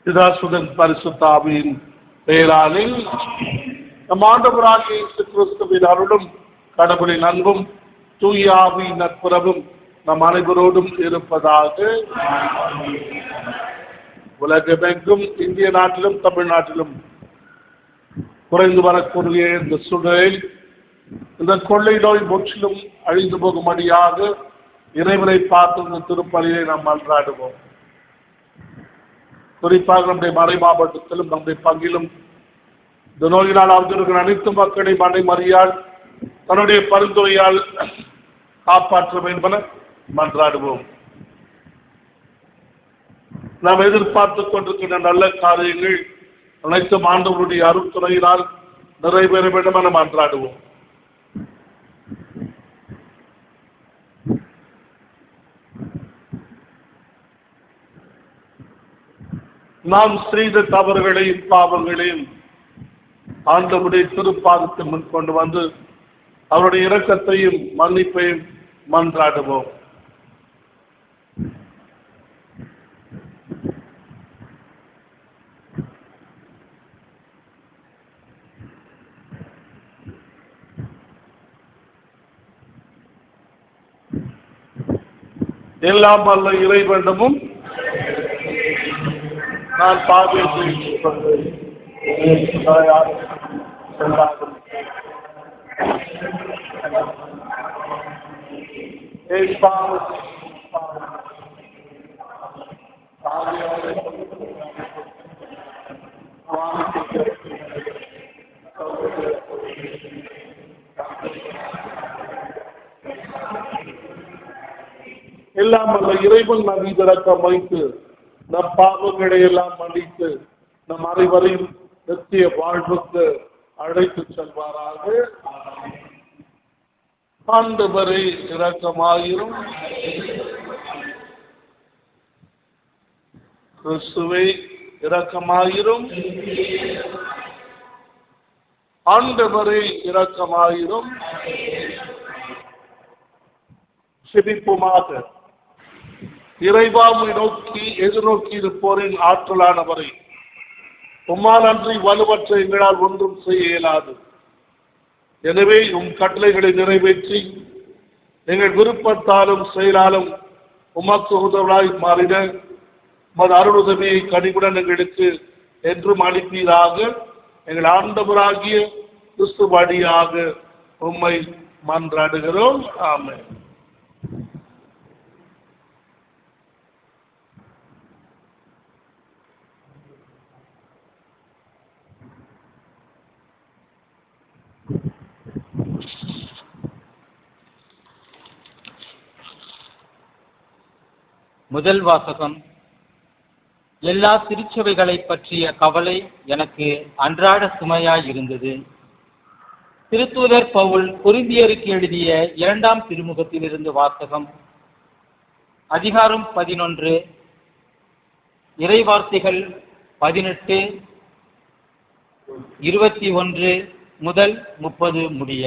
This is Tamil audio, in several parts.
பிதாசுதன் பரிசுத்த ஆவியின் பெயராலில் நம் ஆண்டவராகிய இயேசு கிறிஸ்துவின் அருளும் கடவுளின் அன்பும் தூய ஆவியின் நட்புறவும் நம் அனைவரோடும் இருப்பதாக. உலகமெங்கும் இந்திய நாட்டிலும் தமிழ்நாட்டிலும் குறைந்து வரக்கூடிய இந்த சூழலில் இந்த கொள்ளை நோய் முற்றிலும் அழிந்து போகும்படியாக இறைவனை பார்த்து இந்த திருப்பலியை நாம் மன்றாடுவோம். குறிப்பாக நம்முடைய மறை மாவட்டத்திலும் நம்முடைய பங்கிலும் இந்த நோயினால் அவர்களுக்கு அனைத்து மக்களை மனை மறியால் தன்னுடைய பரிந்துரையால் காப்பாற்ற வேண்டும் என மன்றாடுவோம். நாம் எதிர்பார்த்துக் கொண்டிருக்கின்ற நல்ல காரியங்கள் அனைத்தும் ஆண்டவருடைய அருட்துணையினால் நிறைவேற வேண்டும் என மன்றாடுவோம். நாம் செய்த தவறுகளையும் பாவங்களையும் ஆண்டவருடைய திருப்பாதத்தை முன் கொண்டு வந்து அவருடைய இரக்கத்தையும் மன்னிப்பையும் மன்றாடுவோம். எல்லாம் வல்ல இறைவனிடமும் நான் பாவியை எல்லாம் வல்ல இறைவன் மீது இரக்கம் வைத்து நம் பாவங்களை எல்லாம் மன்னித்து நம் அனைவரையும் நித்திய வாழ்வுக்கு அழைத்து செல்வாராக. ஆண்டவரே இரக்கமாயிரும். கிறிஸ்துவே இரக்கமாயிரும். ஆண்டவரே இரக்கமாயிரும். செபிப்புமாக. இறைவாமை நோக்கி எதிர்நோக்கி இருப்போரின் ஆற்றலானவரை உம்மால் அன்றி வலுவற்ற எங்களால் ஒன்றும் செய்ய இயலாது. எனவே உம் கட்டளைகளை நிறைவேற்றி எங்கள் விருப்பத்தாலும் செயலாலும் உமக்கு உதவலாய் மாறின உமது அருளுதவியை கனிவுடன் எங்களுக்கு என்றும் அளிப்பீராக. எங்கள் ஆண்டவராகிய கிறிஸ்து வழியாக உம்மை மன்றாடுகிறோம். ஆமென். முதல் வாசகம். எல்லா திருச்சபைகளை பற்றிய கவலை எனக்கு அன்றாட சுமையாய் இருந்தது. திருத்தூதர் பவுல் கொரிந்தியருக்கு எழுதிய 2ஆம் திருமுகத்திலிருந்து வாசகம். அதிகாரம் 11, இறைவார்த்தைகள் 18, 21 முதல் 30 முடிய.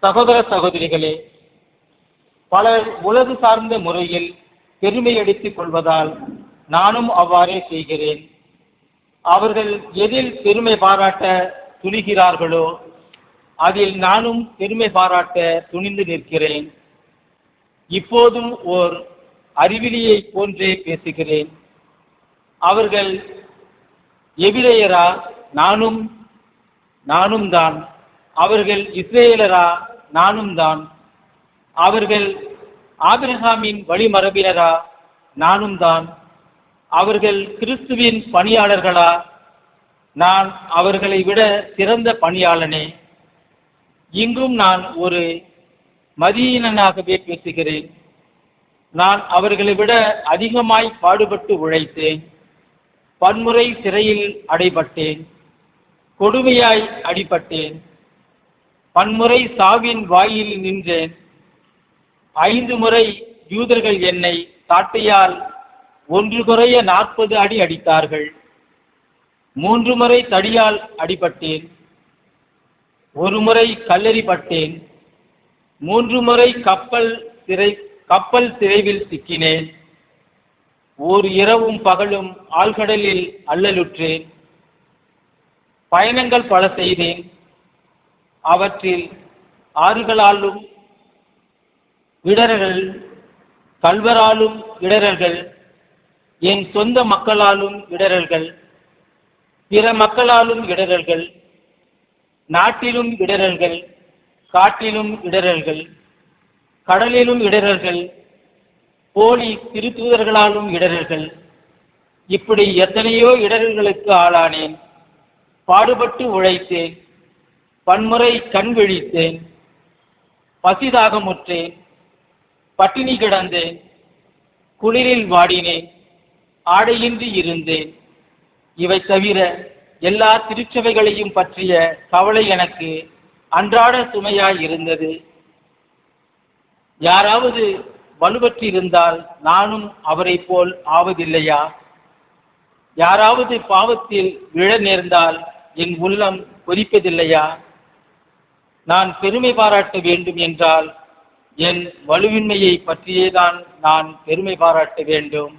சகோதர சகோதரிகளே, பலர் உலகு சார்ந்த முறையில் பெருமை அடித்துக் கொள்வதால் நானும் அவ்வாறே செய்கிறேன். அவர்கள் எதில் பெருமை பாராட்ட துணிகிறார்களோ அதில் நானும் பெருமை பாராட்ட துணிந்து நிற்கிறேன். இப்போதும் ஓர் அறிவிலியை போன்றே பேசுகிறேன். அவர்கள் எபிரேயரா? நானும் தான். அவர்கள் இஸ்ரேலரா? நானும் தான். அவர்கள் ஆபிரகாமின் வழிமரபினரா? நானும் தான். அவர்கள் கிறிஸ்துவின் பணியாளர்களா? நான் அவர்களை விட சிறந்த பணியாளனே. இங்கும் நான் ஒரு மதியீனனாகவே பேசுகிறேன். நான் அவர்களை விட அதிகமாய் பாடுபட்டு உழைத்தேன். பன்முறை சிறையில் அடைபட்டேன். கொடுமையாய் அடிபட்டேன். பன்முறை சாவின் வாயில் நின்றேன். 5 முறை யூதர்கள் என்னை சாட்டையால் 1 குறைய 40 அடி அடித்தார்கள். 3 முறை தடியால் அடிபட்டேன். 1 முறை கல்லெறிப்பட்டேன். 3 முறை கப்பல் சிறைவில் சிக்கினேன். ஓர் இரவும் பகலும் ஆழ்கடலில் அல்லலுற்றேன். பயணங்கள் பல செய்தேன். அவற்றில் ஆறுகளாலும் இடர்கள், கல்வராலும் இடர்கள், என் சொந்த மக்களாலும் இடர்கள், பிற மக்களாலும் இடர்கள், நாட்டிலும் இடர்கள், காட்டிலும் இடர்கள், கடலிலும் இடர்கள், போலி திருத்தூதர்களாலும் இடர்கள், இப்படி எத்தனையோ இடர்களுக்கு ஆளானேன். பாடுபட்டு உழைத்தேன். பன்முறை கண் விழித்தேன். பசிதாகமுற்றேன். பட்டினி கிடந்தேன். குளிரில் வாடினேன். ஆடையின்றி இருந்தேன். இவை தவிர எல்லா திருச்சபைகளையும் பற்றிய கவலை எனக்கு அன்றாட சுமையாய் இருந்தது. யாராவது வலுவற்றிருந்தால் நானும் அவரை போல் ஆவதில்லையா? யாராவது பாவத்தில் விழ நேர்ந்தால் என் உள்ளம் கொதிப்பதில்லையா? நான் பெருமை பாராட்ட வேண்டும் என்றால் என் வலுவின்மையை பற்றியேதான் நான் பெருமை பாராட்ட வேண்டும்.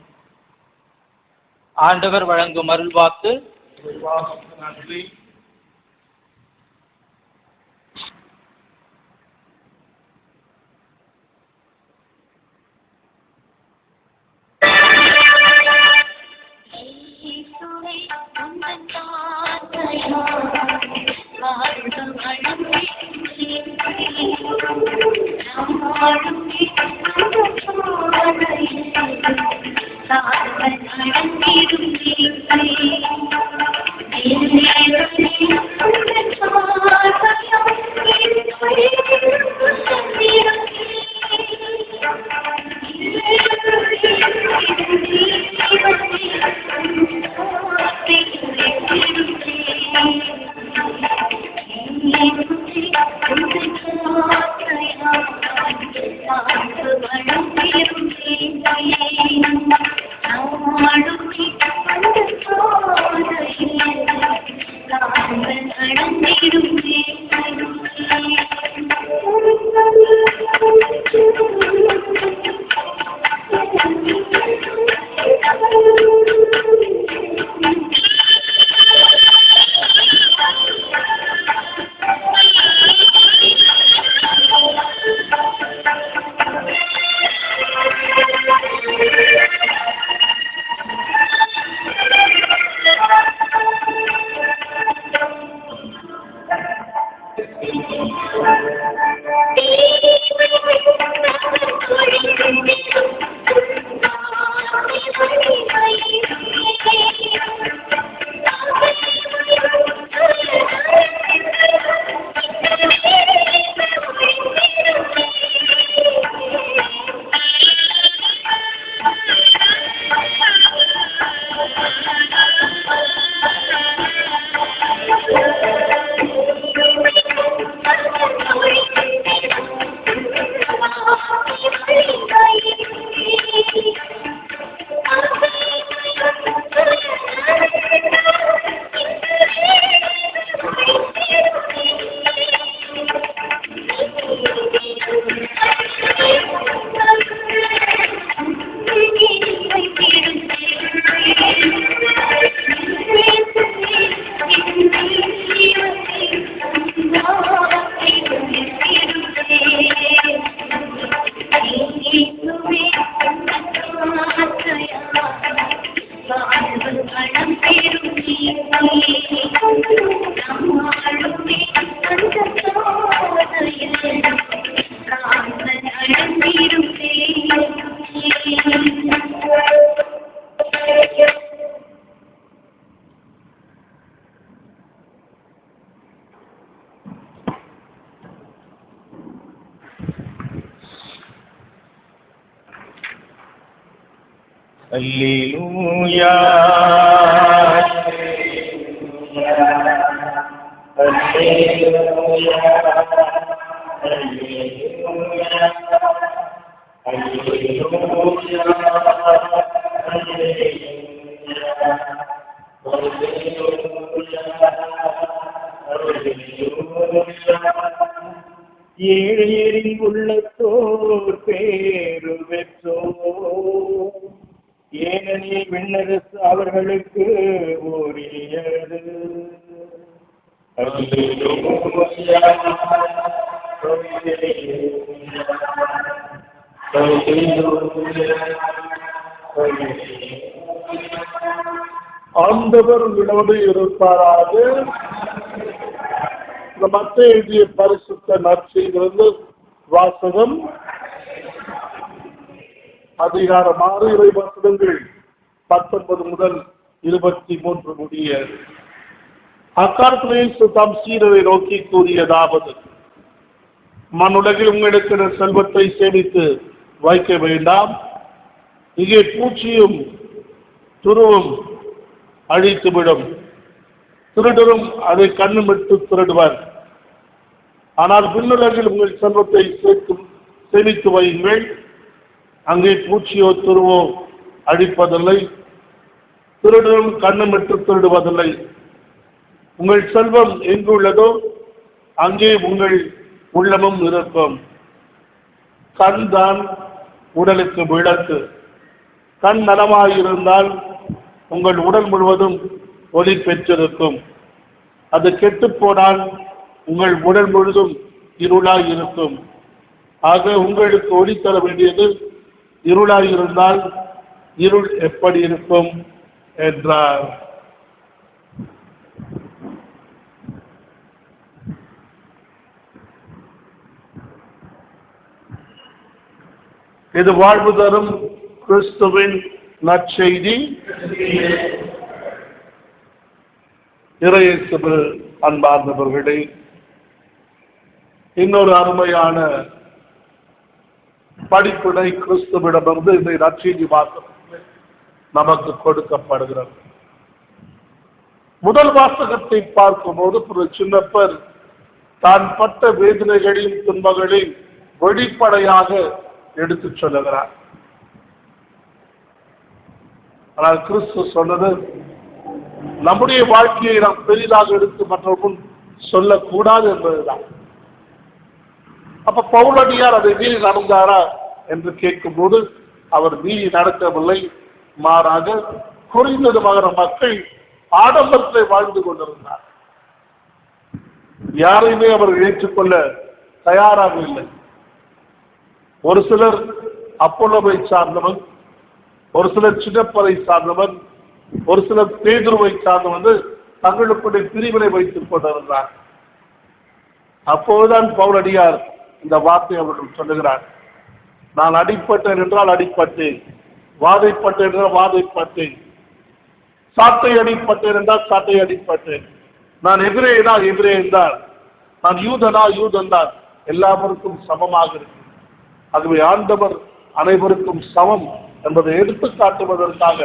ஆண்டவர் வழங்கும் அருள்வாக்கு. நன்றி. அல்லேலூயா அல்லேலூயா ஏழையரின் உள்ளத்தோர் பேரு பெற்றோர், ஏனெனில் விண்ணரசு அவர்களுக்கு உரியது. ஆண்டவர் உங்களோடு இருப்பாராக. மத்திய எழுதிய பரிசுத்த நற்செய்தியிலிருந்து வாசகம். அதிகாரம் 6 இறை வசனங்கள் 19 முதல் 23 முடிய. அக்காலத்திலே தம் சீடரை நோக்கி கூறியதாவது: மண்ணுலகில் உங்களுக்கு செல்வத்தை சேமித்து வைக்க வேண்டாம். இங்கே பூச்சியும் துருவும் அழித்துவிடும், திருடரும் அதை கண்ணுமிட்டு திருடுவர். ஆனால் விண்ணுலகில் உங்கள் செல்வத்தை சேமித்து வையுங்கள். அங்கே பூச்சியோ துருவோ அழிப்பதில்லை, திருடரும் கண்ணுமிட்டு திருடுவதில்லை. உங்கள் செல்வம் எங்கு உள்ளதோ அங்கே உங்கள் உள்ளமும் இருக்கும். கண் தான் உடலுக்கு விளக்கு. கண் நலமாயிருந்தால் உங்கள் உடல் முழுவதும் ஒளி பெற்றிருக்கும். அது கெட்டு போனால் உங்கள் உடல் முழுதும் இருளாய் இருக்கும். ஆக உங்களுக்கு ஒளி தர வேண்டியது இருளாய் இருந்தால் இருள் எப்படி இருக்கும் என்றார். இது வாழ்வு தரும் கிறிஸ்துவின் நற்செய்தி. இறையேசுவில் அன்பார்ந்தவர்களே, இன்னொரு அருமையான படிப்பினை கிறிஸ்துவிடமிருந்து இந்த நற்செய்தி வாசகத்தில் நமக்கு கொடுக்கப்படுகிறது. முதல் வாசகத்தை பார்க்கும்போது ஒரு சின்னப்பர் தான் பட்ட வேதனைகளையும் துன்பங்களையும் வெளிப்படையாக எடுத்துச் சொல்லுகிறார். ஆனால் கிறிஸ்து சொன்னது, நம்முடைய வாழ்க்கையை நாம் பெரிதாக எடுத்து மற்றவர்கள் சொல்லக்கூடாது என்பதுதான். அப்ப பவுலடியார் அதை மீறி நடந்தாரா என்று கேட்கும் போது அவர் மீறி நடக்கவில்லை. மாறாக குறைந்தது மகர மக்கள் ஆடம்பரத்தை வாழ்ந்து கொண்டிருந்தார். யாரையுமே அவர்கள் ஏற்றுக்கொள்ள தயாராக இல்லை. ஒரு சிலர் அப்போலோவை சார்ந்தவன், ஒரு சிலர் சின்னப்பரை சார்ந்தவன், ஒரு சிலர் பேதுருவை சார்ந்தவன் தங்களுக்குடைய பிரிவினை வைத்துக் கொண்டிருந்தார். அப்போதுதான் பவுலடியார் இந்த வார்த்தை அவர்கள் சொல்லுகிறார்: நான் அடிப்பட்டேன் என்றால் அடிப்பட்டேன், வாதைப்பட்டேன் என்றால் வாதைப்பட்டேன், சாட்டை அடிப்பட்டேன் என்றால் சாட்டை அடிப்பட்டேன், நான் எதிரேனா எதிரேன் தான், நான் யூதனா யூதன் தான், எல்லாருக்கும் சமமாக இருக்கு. ஆகவே ஆண்டவர் அனைவருக்கும் சமம் என்பதை எடுத்து காட்டுவதற்காக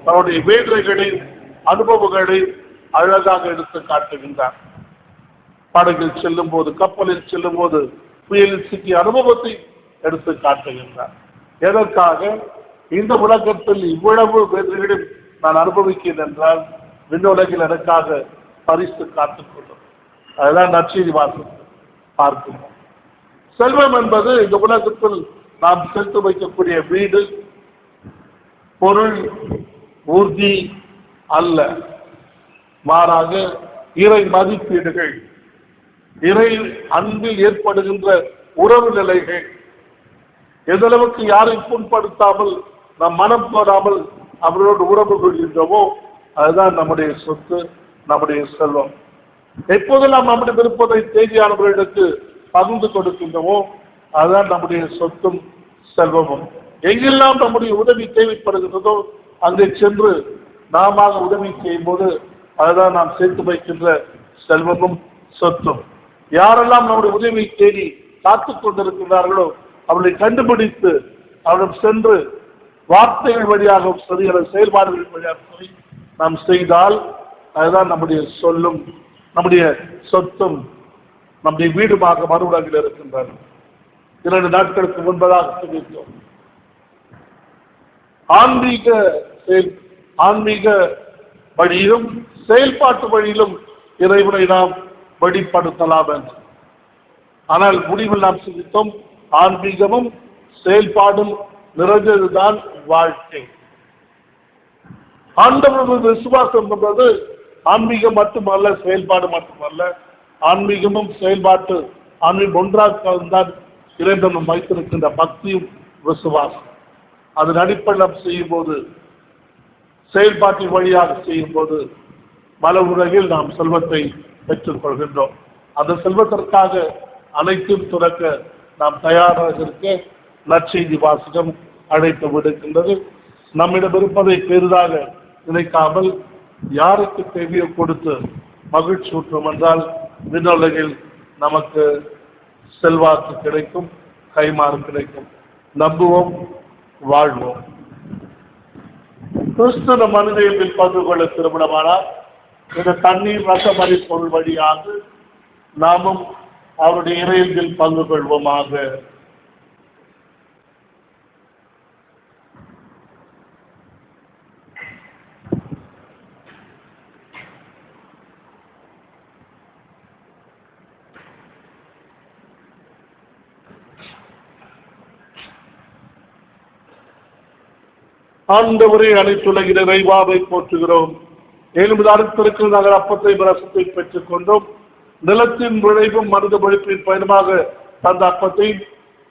தன்னுடைய வேதனைகளை அனுபவங்களை அழகாக எடுத்து காட்டுகின்றார். படகில் செல்லும் போது, கப்பலில் செல்லும் போது, புயலில் சிக்கிய அனுபவத்தை எடுத்து காட்டுகின்றார். எதற்காக? இந்த உலகத்தில் இவ்வளவு வேதனைகளையும் நான் அனுபவிக்கிறேன் என்றால் விண்ணுலகில் எனக்காக பரிசு காத்துக் கொள்ளும். அதுதான் நற்செய்தி வாசகம் பார்க்கிறோம். செல்வம் என்பது இந்த உலகத்தில் நாம் சேர்த்து வைக்கக்கூடிய வீடு, பொருள், ஊர்தி அல்ல. மாறாக இறை மதிப்பீடுகள், இறை அன்பில் ஏற்படுகின்ற உறவு நிலைகள், எதளவுக்கு யாரை புண்படுத்தாமல் நம் மனம் போடாமல் அவர்களோடு உறவு கொள்கின்றோமோ அதுதான் நம்முடைய சொத்து, நம்முடைய செல்வம். எப்போதெல்லாம் நம்முடைய விருப்பத்தை தேவையானவர்களுக்கு பகிர்ந்து கொடுக்கின்றோமோ அதுதான் நம்முடைய சொத்தும் செல்வமும். எங்கெல்லாம் நம்முடைய உதவி தேவைப்படுகின்றதோ அங்கே சென்று நாம உதவி செய்யும் போது அதுதான் நாம் சேர்த்து வைக்கின்ற செல்வமும் சொத்தும். யாரெல்லாம் நம்முடைய உதவி தேடி காத்துக் கொண்டிருக்கிறார்களோ அவர்களை கண்டுபிடித்து அவரிடம் சென்று வார்த்தைகள் வழியாகவும் சரி அல்லது செயல்பாடுகள் வழியாகவும் சரி நாம் செய்தால் அதுதான் நம்முடைய சொல்லும் நம்முடைய சொத்தும் நம்முடைய வீடுமாக மறுவுலகில் இருக்கின்றது. 2 நாட்களுக்கு முன்பதாக சொல்லியிருந்தோம். ஆன்மீக வழியிலும் செயல்பாட்டு வழியிலும் இறைவனை நாம் வெளிப்படுத்தலாம் என்று. ஆனால் முடிவில் நாம் சிந்தித்தோம், ஆன்மீகமும் செயல்பாடும் நிறைந்ததுதான் வாழ்க்கை. ஆண்டவரது விசுவாசம் என்பது ஆன்மீகம் மட்டுமல்ல, செயல்பாடு மட்டுமல்ல. ஆன்மீகமும் ஆன்மீகம் ஒன்றாக தான் இறைவன் வைத்திருக்கின்ற பக்தியும் விசுவாசம். அதன் அடிப்படையில் நாம் செய்யும் போது, செயல்பாட்டின் வழியாக செய்யும் போது பல உலகில் நாம் செல்வத்தை பெற்றுக் கொள்கின்றோம். அந்த செல்வத்திற்காக அனைத்தும் துறக்க நாம் தயாராக இருக்க நற்செய்தி வாசகம் அழைத்து விடுக்கின்றது. நம்மிடம் இருப்பதை பெரிதாக நினைக்காமல் யாருக்கு தேவையோ கொடுத்து மகிழ்ச்சி ஊற்றும் என்றால் விண்ணுலகில் நமக்கு செல்வாக்கு கிடைக்கும், கைமாறு கிடைக்கும். நம்புவோம், வாழ்வோம். கிறிஸ்துவ மனிதனில் பங்கு கொள்ள திருமணமானால் இந்த தண்ணீர் ரசமறி பொருள் வழியாக நாமும் அவருடைய இறையில் பங்கு கொள்வோமாக. ஆண்டவரே, அனைத்துலகிற இறைவாவை போற்றுகிறோம். 7 அறுத்திருக்கிற நாங்கள் அப்பத்தை ரசத்தை பெற்றுக் கொண்டோம். நிலத்தின் விளைவும் மருது பழிப்பின் பயணமாக தந்த அப்பத்தை,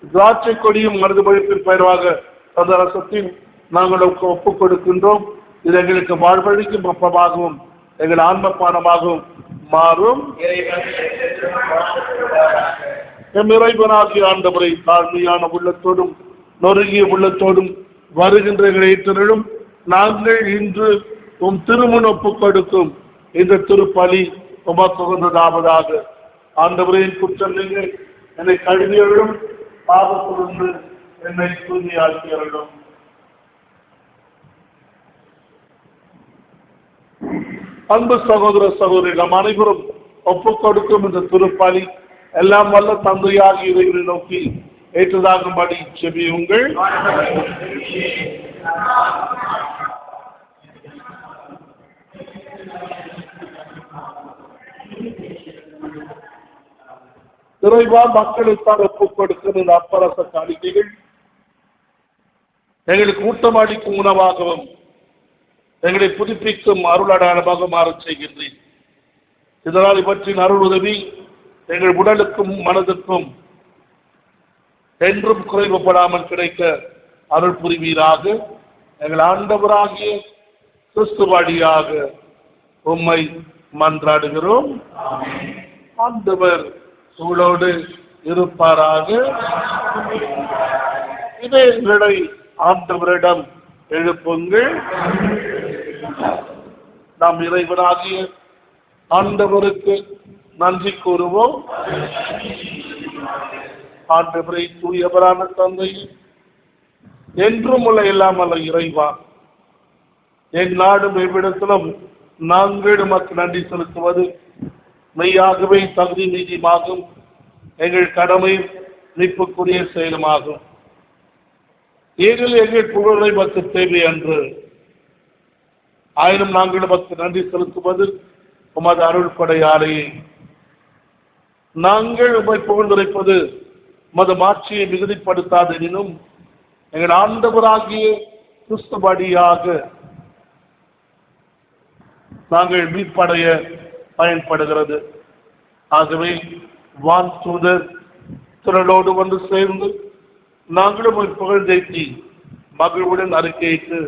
திராட்சை கொடியும் மருது பழிப்பின் பயணமாக தந்த ரசத்தையும் நாங்கள் ஒப்புக் கொடுக்கின்றோம். இது எங்களுக்கு வாழ்வழிக்கும் அப்பமாகவும் எங்கள் ஆன்மப்பானமாகவும் மாறும். எம் இறைவனாகிய ஆண்டவரை தாழ்மையான உள்ளத்தோடும் நொறுங்கிய உள்ளத்தோடும் வருகின்ற இறைத்தனும் நாங்கள் இன்று திருமுன் ஒப்புக் கொடுக்கும் இந்த திருப்பலி உமக்கு உகந்ததாவதாக. ஆண்டவரின் குற்றம் நீங்கள் என்னை கழுவியருளும், பாவத்திலிருந்து என்னை தூய்மையாக்கியருளும். அன்பு சகோதர சகோதரி, நாம் அனைவரும் ஒப்புக் கொடுக்கும் இந்த திருப்பலி எல்லாம் வல்ல தந்தையாகி இறைவனை நோக்கி ஏற்றதாகும்படி செபியுங்கள். இறைவா, மக்களுக்காக ஒப்புக் கொடுக்கிற அப்பரச காணிக்கைகள் எங்களுக்கு ஊட்டம் அளிக்கும் உணவாகவும் எங்களை புதுப்பிக்கும் அருளடையாளமாக மாறச் செய்கின்றேன். இதனால் இவற்றின் அருள் உதவி எங்கள் உடலுக்கும் மனதுக்கும் என்றும் குறைவுபடாமல் கிடைக்க அருள் புரிவீராக. எங்கள் ஆண்டவராகிய கிறிஸ்து வழியாக உம்மை மன்றாடுகிறோம். ஆண்டவர் உங்களோடு இருப்பாராக. இதயங்களை ஆண்டவரிடம் எழுப்புங்கள். நாம் இறைவனாகிய ஆண்டவருக்கு நன்றி கூறுவோம். ஆண்டவரை தூயவரான தந்தை, என்றும் உள்ள இல்லாமல் இறைவா, என் நாடும் எவ்விடத்திலும் நாங்கள் உமக்கு நன்றி செலுத்துவது மெய்யாகவே தகுதி நீதிமாகும், எங்கள் கடமை மீட்புக்குரிய செயலுமாகும். ஏனில் எங்கள் புகழை மக்கு தேவை அன்று. ஆயினும் நாங்கள் உமக்கு நன்றி செலுத்துவது உமது அருள் கொடையாலேயே. நாங்கள் உம்மை புகழ்ந்துரைப்பது உமது மாட்சியை மிகுதிப்படுத்தாது எனினும் எங்கள் ஆண்டவராகிய கிறிஸ்துவடியாக நாங்கள் மீட்படைய பயன்படுகிறது. ஆகவே வான் தூதர் திரளோடு வந்து சேர்ந்து நாங்களும் ஒரு புகழ்ந்தேற்றி மகிழ்வுடன் அறிக்கையிட்டு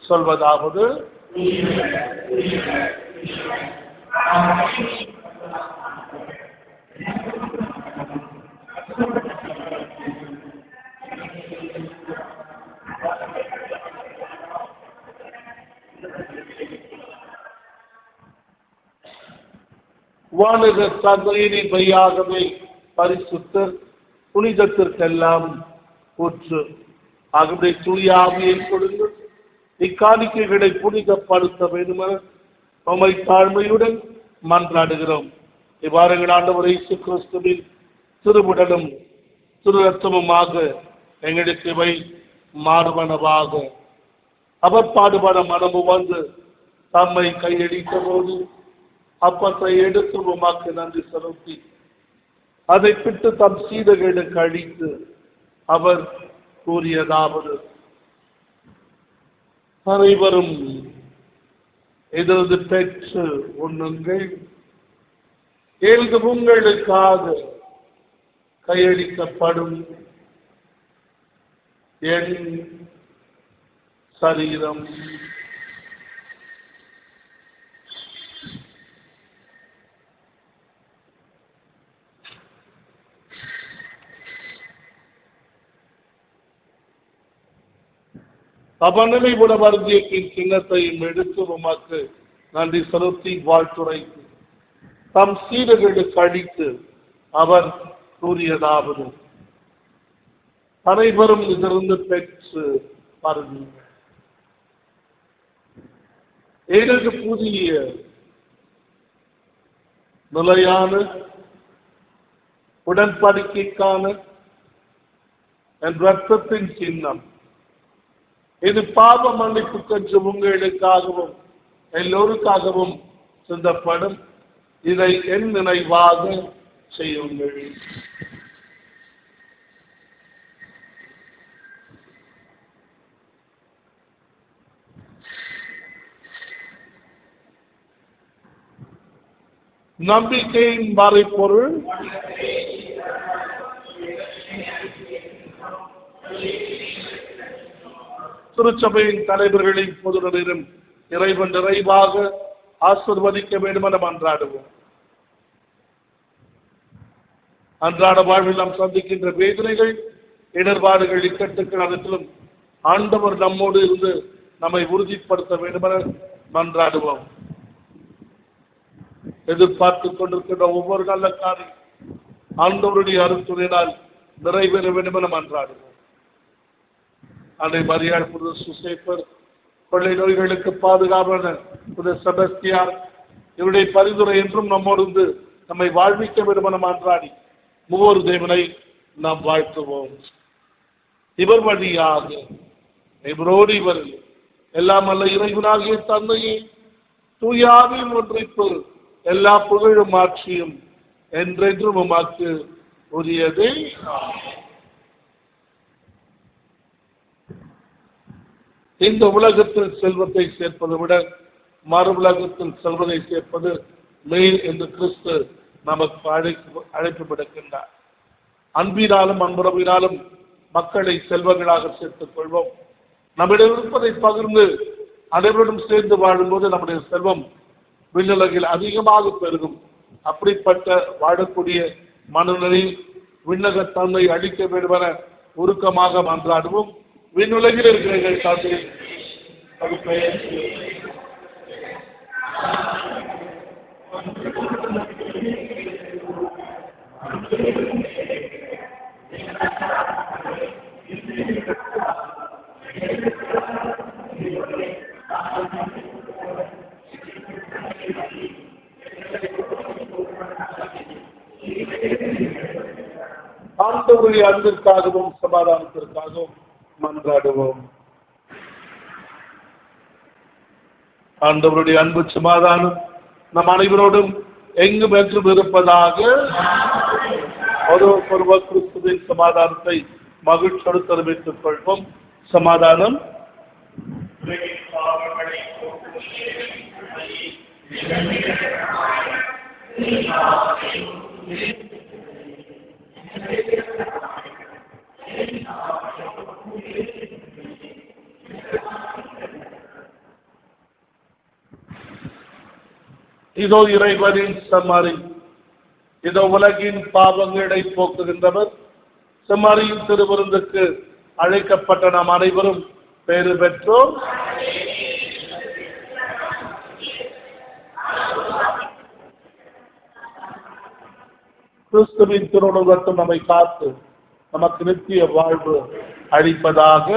சொல்வதாவது: வானக தந்தையின் மெய்யாகவே பரிசுத்தர், புனிதத்திற்கெல்லாம் ஊற்று. ஆகவே தூய ஆவியை கொடுங்கள், இக்காணிக்கைகளை புனிதப்படுத்த வேண்டுமென உம்மை தாழ்மையுடன் மன்றாடுகிறோம். இவ்வாறு ஆண்டவர் இயேசு கிறிஸ்துவின் திருவுடலும் திரு ரத்தமுமாக எங்களுக்கு இவை மாறுவனவாக. அவர் பாடுபட மனமு வந்து தம்மை கையடித்த போது அப்பத்தை எடுத்து உமாக்கு நன்றி செலுத்தி அதை பிட்டு தம் சீடர்களுக்கு அளித்து அவர் கூறியதாவது, அனைவரும் இதிலிருந்து பெற்று உண்ணுங்கள், ஏழு உங்களுக்காக கையளிக்கப்படும் என் சரீரம். அவனனை விட வருந்திய பின் கிண்ணத்தையும் எடுத்து உமக்கு நன்றி செலுத்தி வாழ்த்துரைத்து தம் சீடர்களுக்கு அளித்து அவர் கூறியதாவது, அனைவரும் இதிலிருந்து பெற்று பாருங்கள், ஏழு புதிய நிலையான உடன்படிக்கைக்கான என் ரத்தத்தின் சின்னம். இது பாவ மன்னிப்பு கன்று உங்களுக்காகவும் எல்லோருக்காகவும் சிந்தப்படும். இதை என் நினைவாக செய்யுங்கள். நம்பிக்கையின் மறைப்பொருள் திருச்சபையின் தலைவர்களின் பொதுநரிலும் இறைவன் நிறைவாக ஆசிர்வதிக்க வேண்டும் என மன்றாடுவோம். அன்றாட வாழ்வில் நாம் சந்திக்கின்ற வேதனைகள், இடர்பாடுகள், இக்கட்டுகள் அனைத்திலும் ஆண்டவர் நம்மோடு இருந்து நம்மை உறுதிப்படுத்த வேண்டும் என மன்றாடுவோம். எதிர்பார்த்துக் கொண்டிருக்கின்ற ஒவ்வொரு நல்ல காரியம் ஆண்டவருடைய அருள்துணையினால் நிறைவேற வேண்டும் என மன்றாடுவோம். அன்னை மரியாள், புனித சுசேப்பர், கொள்ளை நோய்களுக்கு பாதுகாப்பான புனித செபஸ்தியார், இவருடைய பரிந்துரை என்றும் நம்மோடு இருந்து நம்மை வாழ்விக்க வேண்டும் என மன்றாடி மூவர் தேவனை நாம் வாழ்த்துவோம். இவர் வழியாக இவரோடு இவர் எல்லாம் அல்ல இறைவனாகிய தந்தையே தூயாவின் ஒன்றைப்பு எல்லா புகழும் ஆட்சியும் என்றென்றும் உமக்கு உரியதே. இந்த உலகத்தில் செல்வத்தை சேர்ப்பதை விட மறு உலகத்தில் செல்வதை சேர்ப்பது மேல் என்று கிறிஸ்து நமக்கு அழைப்பு விடுக்கின்றார். அன்பினாலும் அன்புறவினாலும் மக்களை செல்வங்களாக சேர்த்துக் கொள்வோம். நம்மிடம் இருப்பதை பகிர்ந்து அனைவருடன் சேர்ந்து வாழும்போது நம்முடைய செல்வம் விண்ணுலகில் அதிகமாக பெருகும். அப்படிப்பட்ட வாழக்கூடிய மனநிலையில் விண்ணக தன்மை அளிக்க வேண்டும் என உருக்கமாக மன்றாடுவோம். விண்ணுலகில் இருக்கிற தந்தை ஆண்டவருடைய அன்பிற்காகவும் சமாதானத்திற்காகவும் மன்றாடுவோம். ஆண்டவருடைய அன்பு சமாதானம் நம் அனைவரோடும் எங்கும் என்றும் இருப்பதாக. ஒருவர் கிறிஸ்துவின் சமாதானத்தை மகிழ்ச்சியோடு தெரிவித்துக் கொள்வோம். சமாதானம். இதோ இறைவனின் செம்மறி, இதோ உலகின் பாவங்களை போக்குகின்றவர். செம்மறியின் திருவிருந்துக்கு அழைக்கப்பட்ட நாம் அனைவரும் பேறு பெற்றோம். கிறிஸ்துவின் திருவுருவத்தை நம்மை காத்து நமக்கு நித்திய வாழ்வு அளிப்பதாக.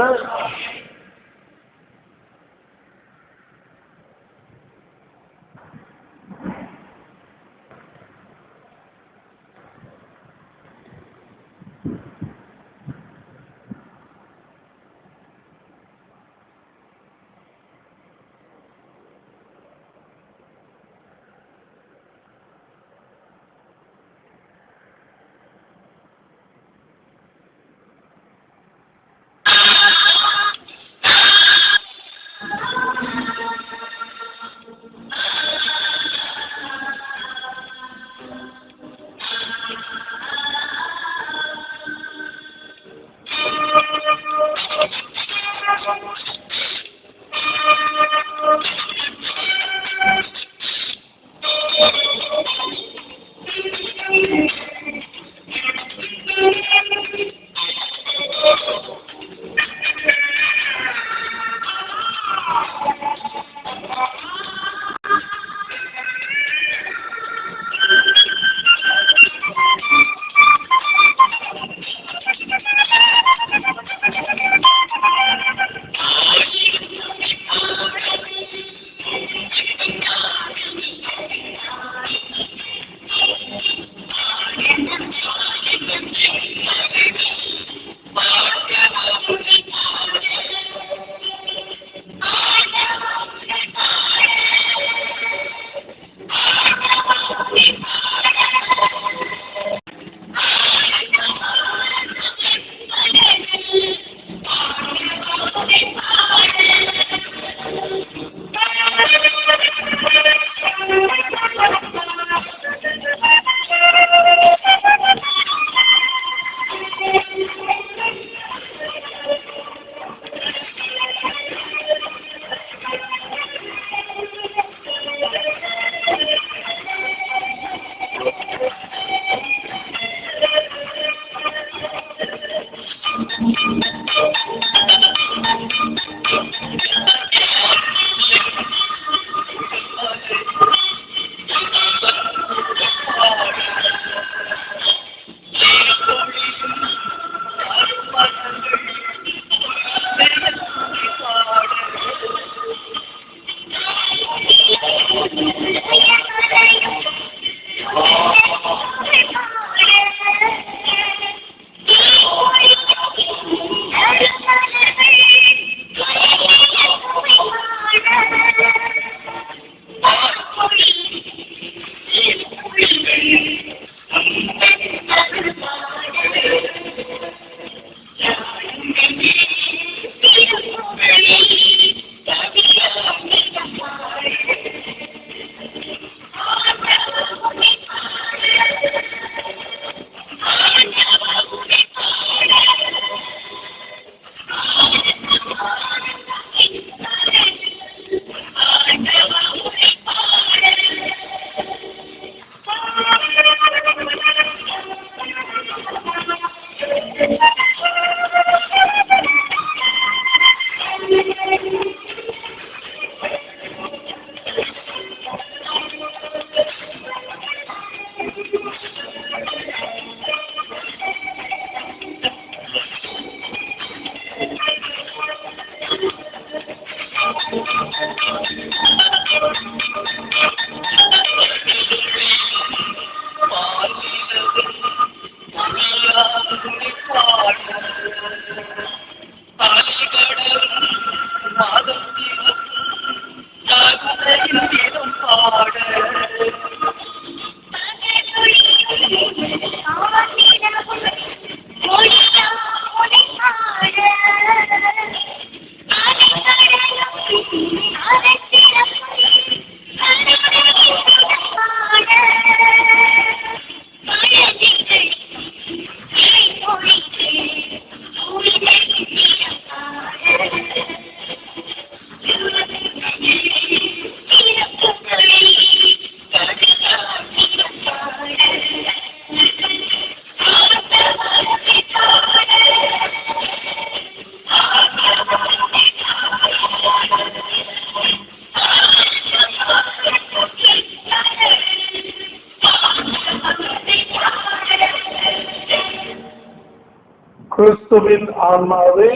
கிறிஸ்துவின் ஆன்மாவே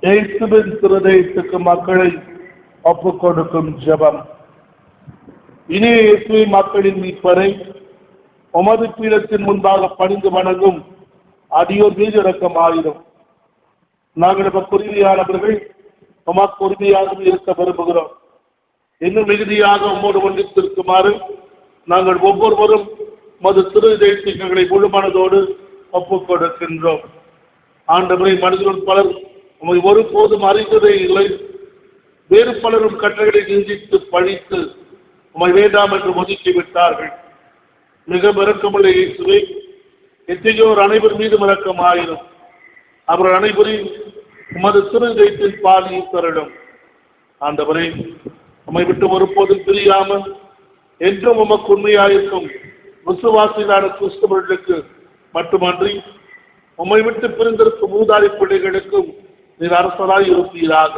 இயேசுவின் திருதயத்துக்கு மக்களை ஒப்புக் கொடுக்கும் ஜெபம். இனிய இயேசுவை மக்களின் மீட்பரை உமது பீடத்தின் முன்பாக பணிந்து வணங்கும் அடியோர் மீது இரக்கமாயிரும். நாங்கள் குருவியானவர்கள் உமக்கு உரிமையாக இருக்க விரும்புகிறோம். இன்னும் மிகுதியாக உம்மோடு ஒன்றித்திருக்குமாறு நாங்கள் ஒவ்வொருவரும் மது திருதயங்களை முழு மனதோடு ஒப்புக் கொடுக்கின்றோம். ஆண்டவரை மனிதர்கள் பலர் உமை ஒருபோதும் அறிந்ததே இல்லை. வேறு பலரும் கட்டளைகளை நிந்தித்து பழித்து உமை வேண்டாம் என்று ஒதுக்கிவிட்டார்கள். மிக இரக்கமுள்ள இயேசுவே, எத்தகையோர் அனைவர் மீதும் இரக்கமாயிரும். அவர்கள் அனைவரையும் உமது திருதயத்தின் பாலியில் தரணும். ஆண்டவரே, உம்மை விட்டு ஒருபோதும் பிரியாமல் என்றும் உமக்கு உண்மையாயிருக்கும் விசுவாசிகளான கிறிஸ்தவர்களுக்கு மட்டுமன்றி உம்மை விட்டு பிரிந்திருக்கும் மூதாரி பிள்ளைகளுக்கும் நீர் அரசராய் இருப்பீராக.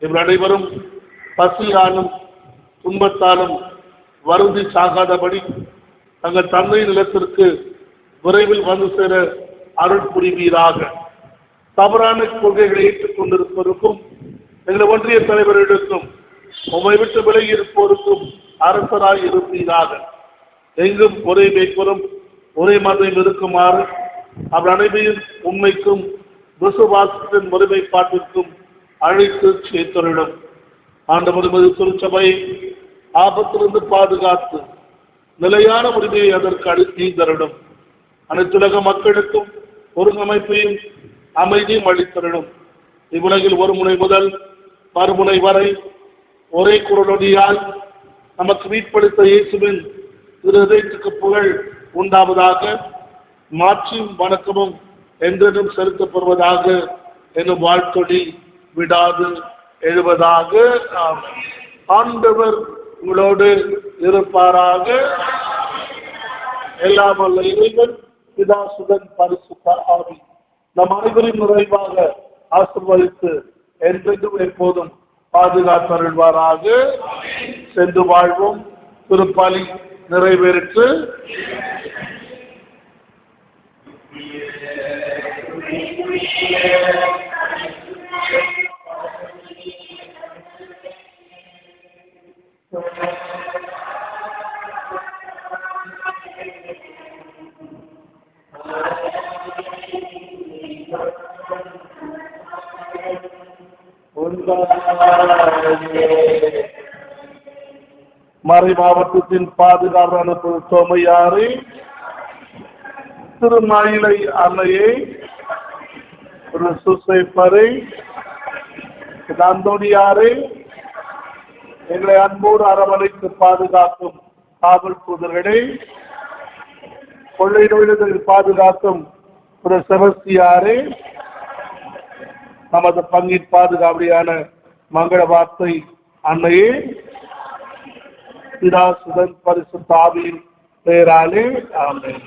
இவர்கள் அனைவரும் பசியாலும் துன்பத்தாலும் வருந்தி சாகாதபடி தங்கள் தந்தை நிலத்திற்கு விரைவில் வந்து சேர அருள் புரிவீராக. தவறான கொள்கைகளை ஏற்றுக் கொண்டிருப்பதற்கும் எங்கள் ஒன்றிய தலைவர்களுக்கும் உம்மை விட்டு விலகி இருப்போருக்கும் அரசராய் இருப்பீராக. எங்கும் ஒரே மேய்ப்பரும் ஒரே மதம் இருக்குமாறு அவர் அனைவரையும் உண்மைக்கும் விசுவாசத்தின் ஒருமைப்பாட்டிற்கும் அழைத்து சேர்த்தருளும். ஆண்டவர் மது திருச்சபையை ஆபத்திலிருந்து பாதுகாத்து நிலையான உரிமையை அதற்கு அளித்து தரணும். அனைத்துலக மக்களுக்கும் ஒருங்கமைப்பையும் அமைதியும் அளித்தரணும். இவ்வுலகில் ஒரு முனை முதல் மறுமுனை வரை ஒரே குரலொடியால் நமக்கு மீட்பளித்த இயேசுவின் இருதயத்துக்கு புகழ் உண்டாவதாக. மாட்சியும் வணக்கமும் என்றென்றும் செலுத்தப்படுவதாக என்னும் வாழ்த்தொடி விடாது எழுவதாக. ஆண்டவர் உங்களோடு இருப்பாராக. எல்லாம் வல்ல இறைவன் பிதா சுதன் பரிசுத்த ஆவி நம் அனைவரின் நிறைவாக ஆசீர்வதித்து என்றென்றும் எப்போதும் பாதுகாத்தருள்வாராக. சென்று வாழ்வோம். திருப்பலி நிறைவேற்று. மறை மாவட்டத்தின் பாதுகாவலான தோமையாரை, திருமயிலை அன்னையை, சுசைப்பரை, அந்தோனியாரை எங்களை அன்போடு அரவணைத்து பாதுகாக்கும் காவல் தூதர்களை, கொள்ளை நோயிலிருந்து பாதுகாக்கும் செபஸ்தியாரை, நமது பங்கின் பாதுகாவலியான மங்கள வார்த்தை அன்னையே, பிதா சுதன் பரிசுத்த ஆவியின் பெயராலே ஆமென்.